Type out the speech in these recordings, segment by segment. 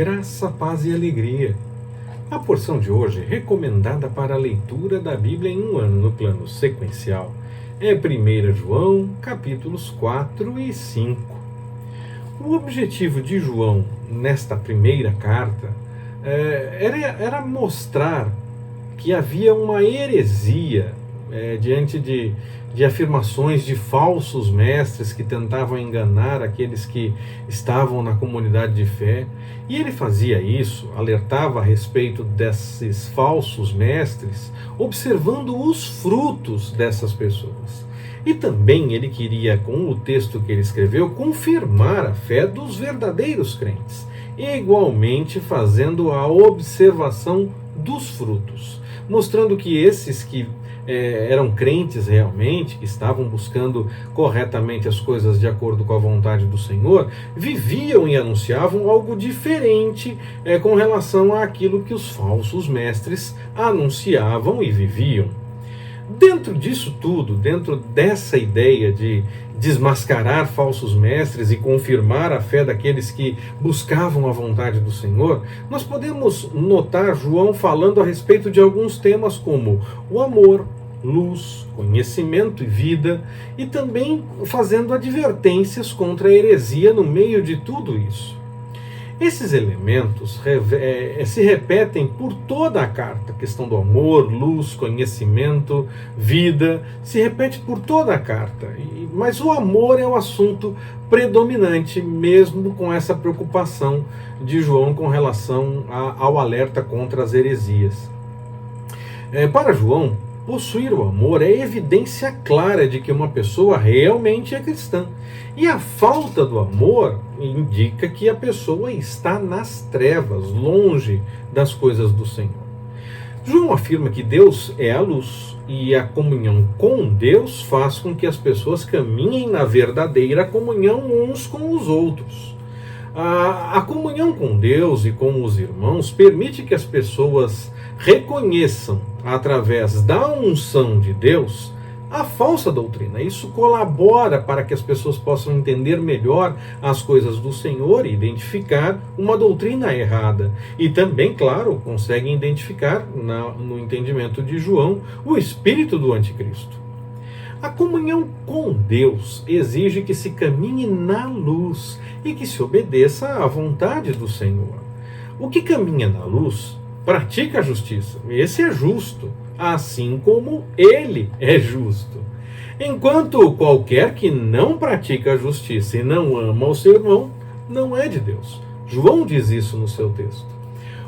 Graça, paz e alegria. A porção de hoje, recomendada para a leitura da Bíblia em um ano no plano sequencial, é 1 João, capítulos 4 e 5. O objetivo de João, nesta primeira carta, era mostrar que havia uma heresia diante de afirmações de falsos mestres que tentavam enganar aqueles que estavam na comunidade de fé. E ele fazia isso, alertava a respeito desses falsos mestres, observando os frutos dessas pessoas. E também ele queria, com o texto que ele escreveu, confirmar a fé dos verdadeiros crentes, igualmente fazendo a observação dos frutos, mostrando que esses que eram crentes realmente, que estavam buscando corretamente as coisas de acordo com a vontade do Senhor, viviam e anunciavam algo diferente com relação àquilo que os falsos mestres anunciavam e viviam. Dentro disso tudo, dentro dessa ideia de desmascarar falsos mestres e confirmar a fé daqueles que buscavam a vontade do Senhor, nós podemos notar João falando a respeito de alguns temas como o amor, luz, conhecimento e vida, e também fazendo advertências contra a heresia no meio de tudo isso. Esses elementos se repetem por toda a carta. A questão do amor, luz, conhecimento, vida, se repete por toda a carta. Mas o amor é o assunto predominante, mesmo com essa preocupação de João com relação ao alerta contra as heresias. Para João, possuir o amor é evidência clara de que uma pessoa realmente é cristã. E a falta do amor indica que a pessoa está nas trevas, longe das coisas do Senhor. João afirma que Deus é a luz, e a comunhão com Deus faz com que as pessoas caminhem na verdadeira comunhão uns com os outros. A comunhão com Deus e com os irmãos permite que as pessoas reconheçam, através da unção de Deus, a falsa doutrina. Isso colabora para que as pessoas possam entender melhor as coisas do Senhor e identificar uma doutrina errada. E também, claro, conseguem identificar, no entendimento de João, o espírito do anticristo. A comunhão com Deus exige que se caminhe na luz e que se obedeça à vontade do Senhor. O que caminha na luz pratica a justiça. Esse é justo, assim como ele é justo. Enquanto qualquer que não pratica a justiça e não ama o seu irmão, não é de Deus. João diz isso no seu texto.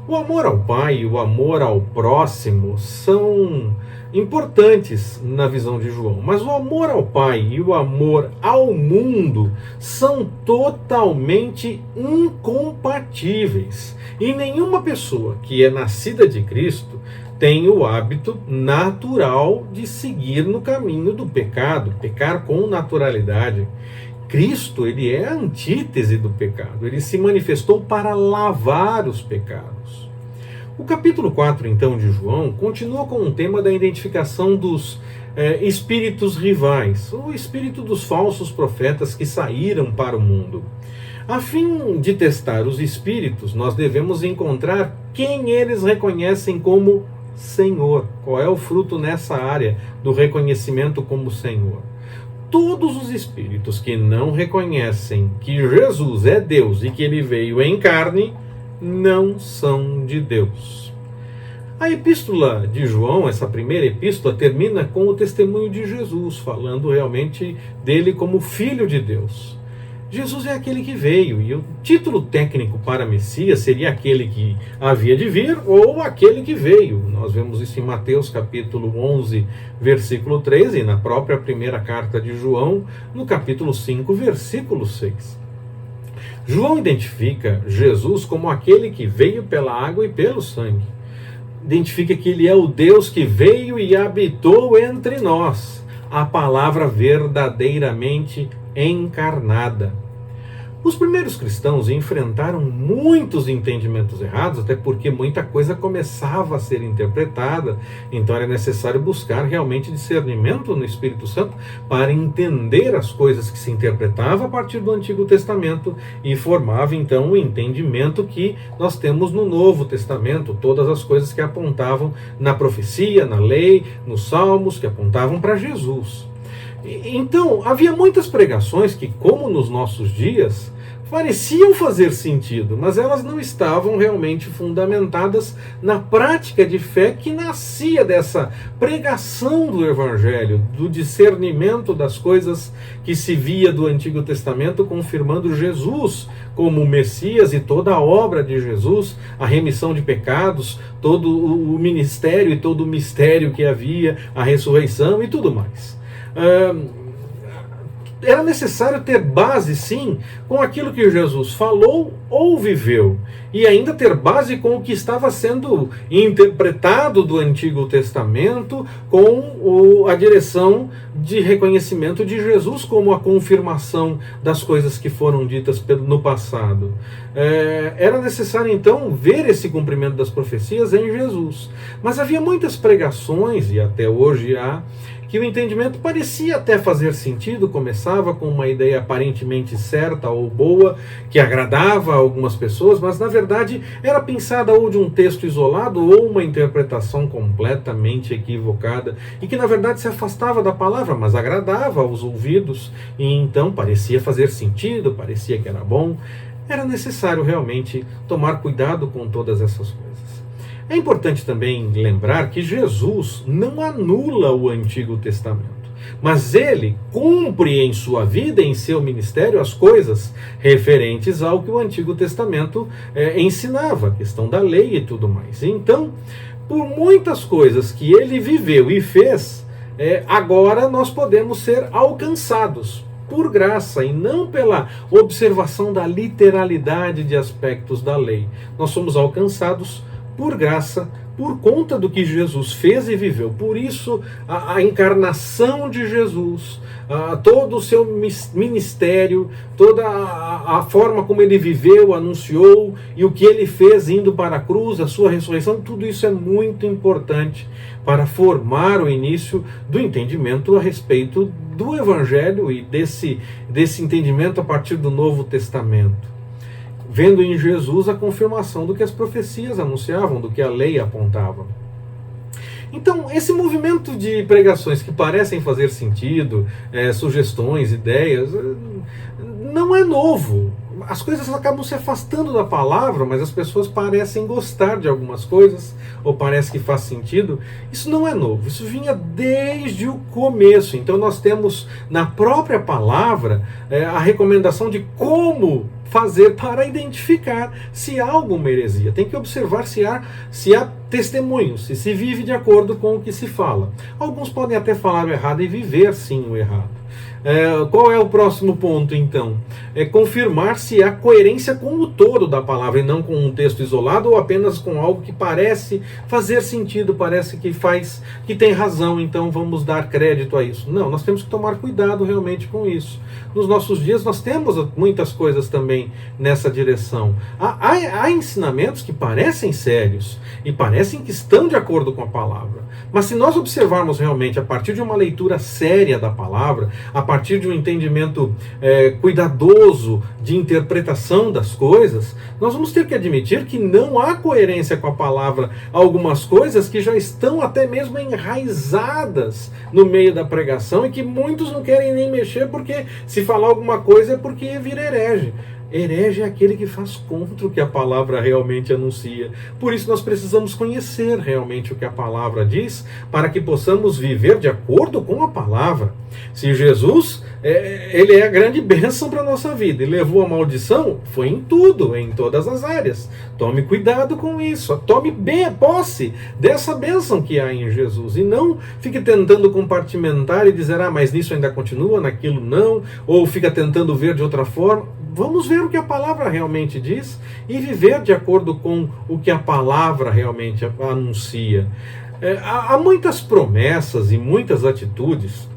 O amor ao Pai e o amor ao próximo são importantes na visão de João, mas o amor ao Pai e o amor ao mundo são totalmente incompatíveis. E nenhuma pessoa que é nascida de Cristo tem o hábito natural de seguir no caminho do pecado, pecar com naturalidade. Cristo, ele é a antítese do pecado, ele se manifestou para lavar os pecados. O capítulo 4, então, de João, continua com o tema da identificação dos espíritos rivais, o espírito dos falsos profetas que saíram para o mundo. A fim de testar os espíritos, nós devemos encontrar quem eles reconhecem como Senhor. Qual é o fruto nessa área do reconhecimento como Senhor? Todos os espíritos que não reconhecem que Jesus é Deus e que ele veio em carne, não são de Deus. A epístola de João, essa primeira epístola, termina com o testemunho de Jesus, falando realmente dele como Filho de Deus. Jesus é aquele que veio, e o título técnico para Messias seria aquele que havia de vir ou aquele que veio. Nós vemos isso em Mateus capítulo 11, versículo 13, e na própria primeira carta de João, no capítulo 5, versículo 6. João identifica Jesus como aquele que veio pela água e pelo sangue. Identifica que ele é o Deus que veio e habitou entre nós, a palavra verdadeiramente encarnada. Os primeiros cristãos enfrentaram muitos entendimentos errados, até porque muita coisa começava a ser interpretada, então era necessário buscar realmente discernimento no Espírito Santo para entender as coisas que se interpretavam a partir do Antigo Testamento e formava então o entendimento que nós temos no Novo Testamento, todas as coisas que apontavam na profecia, na lei, nos salmos, que apontavam para Jesus. Então, havia muitas pregações que, como nos nossos dias, pareciam fazer sentido, mas elas não estavam realmente fundamentadas na prática de fé que nascia dessa pregação do Evangelho, do discernimento das coisas que se via do Antigo Testamento, confirmando Jesus como o Messias e toda a obra de Jesus, a remissão de pecados, todo o ministério e todo o mistério que havia, a ressurreição e tudo mais. Era necessário ter base, sim, com aquilo que Jesus falou ou viveu, e ainda ter base com o que estava sendo interpretado do Antigo Testamento, com a direção de reconhecimento de Jesus como a confirmação das coisas que foram ditas no passado. Era necessário, então, ver esse cumprimento das profecias em Jesus. Mas havia muitas pregações, e até hoje há, que o entendimento parecia até fazer sentido, começava com uma ideia aparentemente certa ou boa, que agradava a algumas pessoas, mas na verdade era pensada ou de um texto isolado ou uma interpretação completamente equivocada, e que na verdade se afastava da palavra, mas agradava aos ouvidos, e então parecia fazer sentido, parecia que era bom. Era necessário realmente tomar cuidado com todas essas coisas. É importante também lembrar que Jesus não anula o Antigo Testamento, mas ele cumpre em sua vida, em seu ministério, as coisas referentes ao que o Antigo Testamento ensinava, a questão da lei e tudo mais. Então, por muitas coisas que ele viveu e fez, agora nós podemos ser alcançados por graça e não pela observação da literalidade de aspectos da lei. Nós somos alcançados por graça, por conta do que Jesus fez e viveu. Por isso, a encarnação de Jesus, todo o seu ministério, toda a forma como ele viveu, anunciou, e o que ele fez indo para a cruz, a sua ressurreição, tudo isso é muito importante para formar o início do entendimento a respeito do Evangelho e desse entendimento a partir do Novo Testamento, vendo em Jesus a confirmação do que as profecias anunciavam, do que a lei apontava. Então, esse movimento de pregações que parecem fazer sentido, sugestões, ideias, não é novo. As coisas acabam se afastando da palavra, mas as pessoas parecem gostar de algumas coisas, ou parece que faz sentido. Isso não é novo, isso vinha desde o começo. Então nós temos na própria palavra a recomendação de como fazer para identificar se há alguma heresia. Tem que observar se há testemunhos, se vive de acordo com o que se fala. Alguns podem até falar o errado e viver sim o errado. Qual é o próximo ponto, então? É confirmar se há coerência com o todo da palavra e não com um texto isolado ou apenas com algo que parece fazer sentido, parece que tem razão, então vamos dar crédito a isso. Não, nós temos que tomar cuidado realmente com isso. Nos nossos dias nós temos muitas coisas também nessa direção. Há ensinamentos que parecem sérios e parecem que estão de acordo com a palavra, mas se nós observarmos realmente a partir de uma leitura séria da palavra, a partir de um entendimento cuidadoso de interpretação das coisas, nós vamos ter que admitir que não há coerência com a palavra algumas coisas que já estão até mesmo enraizadas no meio da pregação e que muitos não querem nem mexer, porque se falar alguma coisa é porque vira herege. Herege é aquele que faz contra o que a palavra realmente anuncia. Por isso nós precisamos conhecer realmente o que a palavra diz, para que possamos viver de acordo com a palavra. Se Jesus, ele é a grande bênção para a nossa vida e levou a maldição, foi em tudo, em todas as áreas. Tome cuidado com isso, tome posse dessa bênção que há em Jesus e não fique tentando compartimentar e dizer, mas nisso ainda continua, naquilo não, ou fica tentando ver de outra forma. Vamos ver o que a palavra realmente diz e viver de acordo com o que a palavra realmente anuncia. Há muitas promessas e muitas atitudes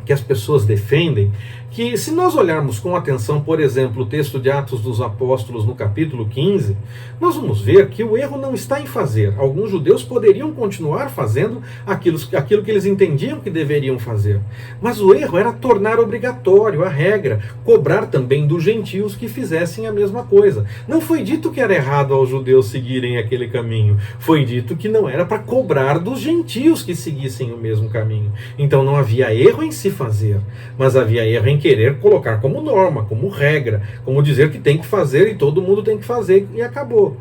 que as pessoas defendem, que se nós olharmos com atenção, por exemplo, o texto de Atos dos Apóstolos no capítulo 15, nós vamos ver que o erro não está em fazer. Alguns judeus poderiam continuar fazendo aquilo que eles entendiam que deveriam fazer. Mas o erro era tornar obrigatório a regra, cobrar também dos gentios que fizessem a mesma coisa. Não foi dito que era errado aos judeus seguirem aquele caminho. Foi dito que não era para cobrar dos gentios que seguissem o mesmo caminho. Então não havia erro em se fazer, mas havia erro em querer colocar como norma, como regra, como dizer que tem que fazer e todo mundo tem que fazer e acabou.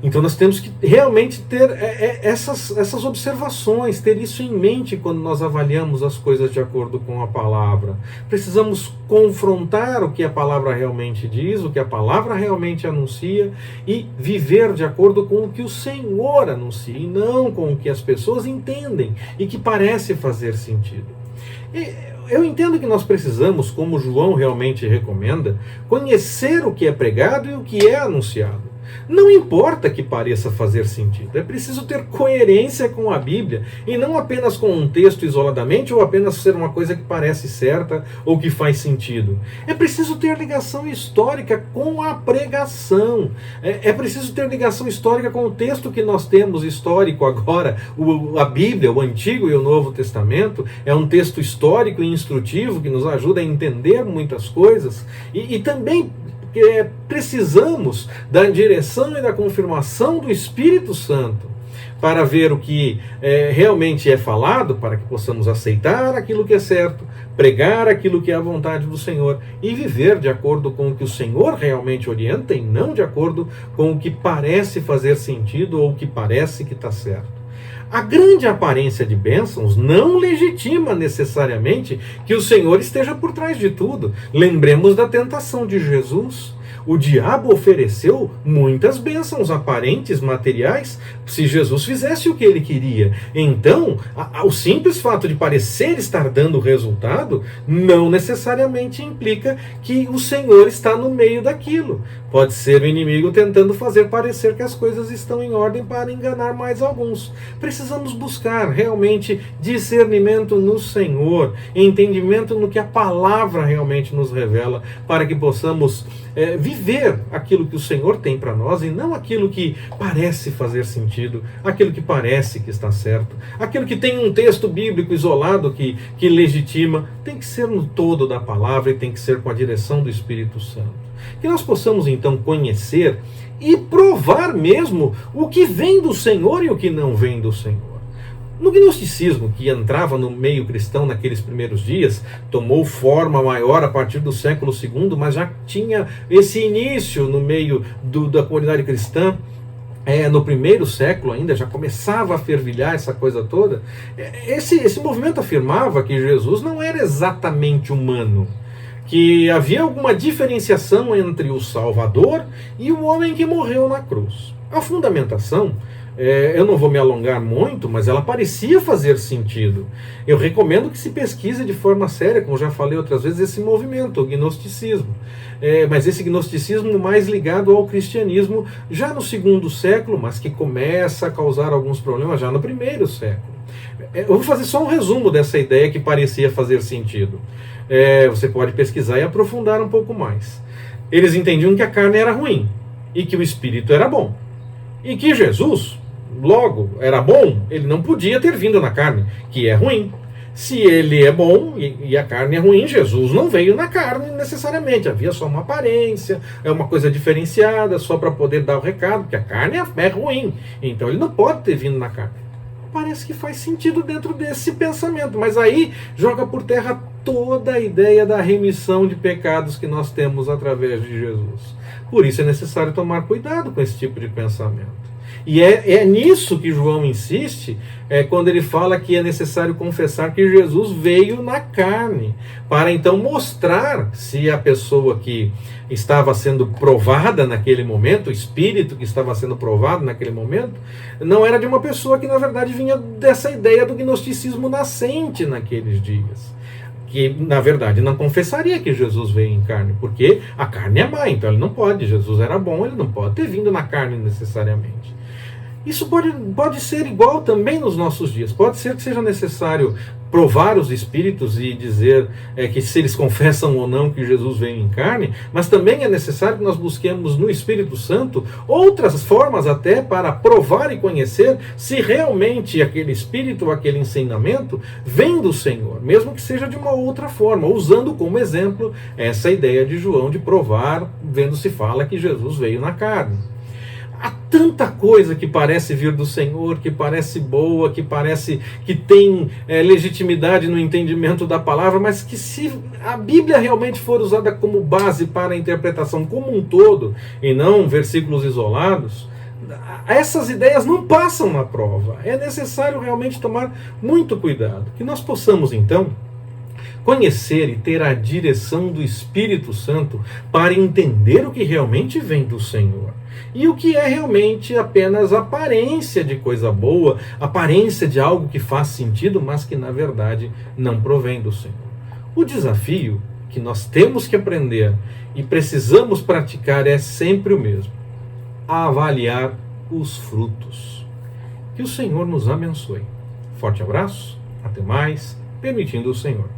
Então nós temos que realmente ter essas observações, ter isso em mente quando nós avaliamos as coisas de acordo com a palavra. Precisamos confrontar o que a palavra realmente diz, o que a palavra realmente anuncia e viver de acordo com o que o Senhor anuncia e não com o que as pessoas entendem e que parece fazer sentido. Eu entendo que nós precisamos, como João realmente recomenda, conhecer o que é pregado e o que é anunciado. Não importa que pareça fazer sentido, é preciso ter coerência com a Bíblia e não apenas com um texto isoladamente ou apenas ser uma coisa que parece certa ou que faz sentido. É preciso ter ligação histórica com a pregação. É preciso ter ligação histórica com o texto que nós temos histórico agora. A Bíblia, o Antigo e o Novo Testamento, é um texto histórico e instrutivo que nos ajuda a entender muitas coisas e também precisamos da direção e da confirmação do Espírito Santo para ver o que realmente é falado, para que possamos aceitar aquilo que é certo, pregar aquilo que é a vontade do Senhor e viver de acordo com o que o Senhor realmente orienta e não de acordo com o que parece fazer sentido ou o que parece que está certo. A grande aparência de bênçãos não legitima necessariamente que o Senhor esteja por trás de tudo. Lembremos da tentação de Jesus. O diabo ofereceu muitas bênçãos aparentes, materiais, se Jesus fizesse o que ele queria. Então, o simples fato de parecer estar dando resultado não necessariamente implica que o Senhor está no meio daquilo. Pode ser o inimigo tentando fazer parecer que as coisas estão em ordem para enganar mais alguns. Precisamos buscar realmente discernimento no Senhor, entendimento no que a palavra realmente nos revela, para que possamos viver aquilo que o Senhor tem para nós e não aquilo que parece fazer sentido, aquilo que parece que está certo, aquilo que tem um texto bíblico isolado que legitima. Tem que ser no todo da palavra e tem que ser com a direção do Espírito Santo. Que nós possamos então conhecer e provar mesmo o que vem do Senhor e o que não vem do Senhor. No gnosticismo, que entrava no meio cristão naqueles primeiros dias, tomou forma maior a partir do século II, mas já tinha esse início no meio da comunidade cristã. No primeiro século ainda, já começava a fervilhar essa coisa toda. Esse movimento afirmava que Jesus não era exatamente humano, que havia alguma diferenciação entre o Salvador e o homem que morreu na cruz. A fundamentação, eu não vou me alongar muito, mas ela parecia fazer sentido. Eu recomendo que se pesquise de forma séria, como já falei outras vezes, esse movimento, o gnosticismo. Mas esse gnosticismo mais ligado ao cristianismo já no segundo século, mas que começa a causar alguns problemas já no primeiro século. Eu vou fazer só um resumo dessa ideia que parecia fazer sentido. Você pode pesquisar e aprofundar um pouco mais. Eles entendiam que a carne era ruim e que o espírito era bom. E que Jesus, logo, era bom, ele não podia ter vindo na carne, que é ruim. Se ele é bom e a carne é ruim, Jesus não veio na carne necessariamente. Havia só uma aparência, uma coisa diferenciada, só para poder dar o recado, que a carne é ruim. Então ele não pode ter vindo na carne. Parece que faz sentido dentro desse pensamento, mas aí joga por terra toda a ideia da remissão de pecados que nós temos através de Jesus. Por isso é necessário tomar cuidado com esse tipo de pensamento. E é nisso que João insiste, quando ele fala que é necessário confessar que Jesus veio na carne, para então mostrar se a pessoa que estava sendo provada naquele momento, o espírito que estava sendo provado naquele momento, não era de uma pessoa que na verdade vinha dessa ideia do gnosticismo nascente naqueles dias. Que, na verdade, não confessaria que Jesus veio em carne, porque a carne é má, então ele não pode. Jesus era bom, ele não pode ter vindo na carne necessariamente. Isso pode ser igual também nos nossos dias. Pode ser que seja necessário provar os espíritos e dizer que se eles confessam ou não que Jesus veio em carne, mas também é necessário que nós busquemos no Espírito Santo outras formas até para provar e conhecer se realmente aquele espírito, aquele ensinamento vem do Senhor, mesmo que seja de uma outra forma, usando como exemplo essa ideia de João de provar, vendo se fala que Jesus veio na carne. Há tanta coisa que parece vir do Senhor, que parece boa, que parece que tem legitimidade no entendimento da palavra, mas que se a Bíblia realmente for usada como base para a interpretação como um todo, e não versículos isolados, essas ideias não passam na prova. É necessário realmente tomar muito cuidado. Que nós possamos, então, conhecer e ter a direção do Espírito Santo para entender o que realmente vem do Senhor e o que é realmente apenas aparência de coisa boa, aparência de algo que faz sentido, mas que na verdade não provém do Senhor. O desafio que nós temos que aprender e precisamos praticar é sempre o mesmo: avaliar os frutos. Que o Senhor nos abençoe. Forte abraço, até mais, permitindo o Senhor.